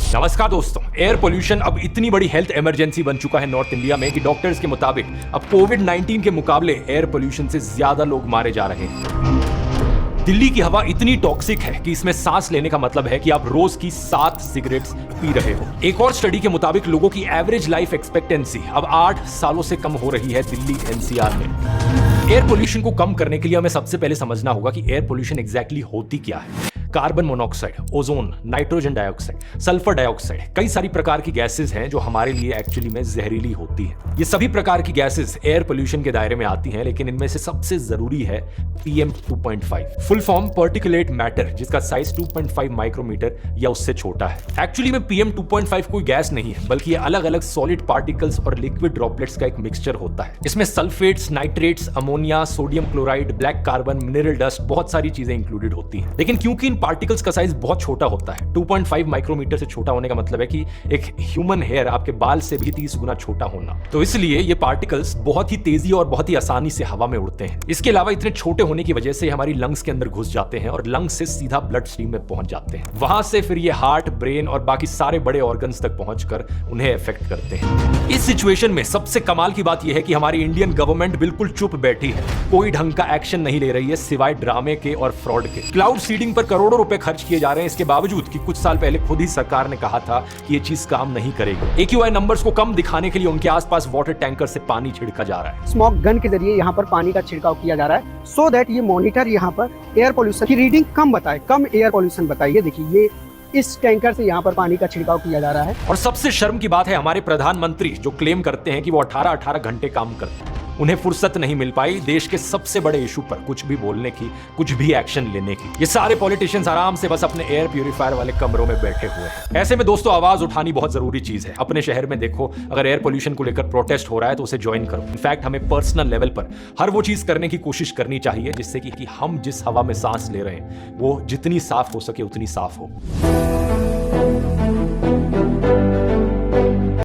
नमस्कार दोस्तों, air pollution अब इतनी बड़ी हेल्थ इमरजेंसी बन चुका है नॉर्थ इंडिया में कि डॉक्टर्स के मुताबिक अब कोविड-19 के मुकाबले एयर पोल्यूशन से ज्यादा लोग मारे जा रहे हैं। दिल्ली की हवा इतनी टॉक्सिक है कि इसमें सांस लेने का मतलब है कि आप रोज की 7 सिगरेट्स पी रहे हो। एक और स्टडी के मुताबिक लोगों की एवरेज लाइफ एक्सपेक्टेंसी अब 8 सालों से कम हो रही है दिल्ली एनसीआर में। एयर पोल्यूशन को कम करने के लिए हमें सबसे पहले समझना होगा कि एयर पोल्यूशन एग्जैक्टली होती क्या है। Carbon monoxide, ozone, nitrogen dioxide, sulphur dioxide, कई सारी प्रकार की गैसेस हैं जो हमारे लिए एक्चुअली में जहरीली होती हैं। ये सभी प्रकार की गैसेस एयर पोल्यूशन के दायरे में आती हैं, लेकिन इनमें से सबसे जरूरी है PM 2.5, full form particulate matter, जिसका साइज 2.5 माइक्रोमीटर या उससे छोटा है। एक्चुअली में PM 2.5 कोई गैस नहीं है, बल्कि ये अलग अलग सॉलिड पार्टिकल्स और लिक्विड ड्रॉपलेट्स का एक मिक्सचर होता है। इसमें sulphates, nitrates, ammonia, sodium chloride, black carbon, mineral dust, बहुत सारी चीजें इंक्लूडेड होती हैं। लेकिन क्योंकि पार्टिकल्स का साइज बहुत छोटा होता है, 2.5 माइक्रोमीटर से छोटा होने का मतलब है कि एक ह्यूमन हेयर आपके बाल से भी 30 गुना छोटा होना, तो इसलिए ये पार्टिकल्स बहुत ही तेजी और बहुत ही आसानी से हवा में उड़ते हैं। इसके अलावा इतने छोटे होने की वजह से हमारी लंग्स के अंदर घुस जाते हैं और लंग्स से सीधा ब्लड स्ट्रीम में पहुंच जाते हैं। वहां से फिर ये हार्ट, ब्रेन और बाकी सारे बड़े ऑर्गन्स तक पहुंचकर उन्हें इफेक्ट करते हैं। इस सिचुएशन में सबसे कमाल की बात यह है कि हमारी इंडियन गवर्नमेंट बिल्कुल चुप बैठी है, कोई ढंग का एक्शन नहीं ले रही है सिवाय ड्रामे के और फ्रॉड के। क्लाउड सीडिंग पर करोड़ों रुपए खर्च किए जा रहे हैं, इसके बावजूद कि कुछ साल पहले खुद ही सरकार ने कहा था कि ये चीज काम नहीं करेगी। AQI नंबर्स को कम दिखाने के लिए उनके आसपास वाटर टैंकर से पानी छिड़का जा रहा है। स्मॉग गन के जरिए यहाँ पर पानी का छिड़काव किया जा रहा है, सो दैट ये मॉनिटर यहाँ पर एयर पोल्यूशन की रीडिंग कम बताए, कम एयर पोल्यूशन बताए। ये देखिए, ये इस टैंकर से यहाँ पर पानी का छिड़काव किया जा रहा है। और सबसे शर्म की बात है, हमारे प्रधानमंत्री जो क्लेम करते हैं कि वो 18-18 घंटे काम करते हैं, उन्हें फुर्सत नहीं मिल पाई देश के सबसे बड़े इशू पर कुछ भी बोलने की, कुछ भी एक्शन लेने की। ये सारे पॉलिटिशियंस आराम से बस अपने एयर प्यूरिफायर वाले कमरों में बैठे हुए हैं। ऐसे में दोस्तों, आवाज उठानी बहुत जरूरी चीज है। अपने शहर में देखो, अगर एयर पोल्यूशन को लेकर प्रोटेस्ट हो रहा है तो उसे ज्वाइन करो। इनफैक्ट हमें पर्सनल लेवल पर हर वो चीज करने की कोशिश करनी चाहिए जिससे कि हम जिस हवा में सांस ले रहे हैं वो जितनी साफ हो सके उतनी साफ हो।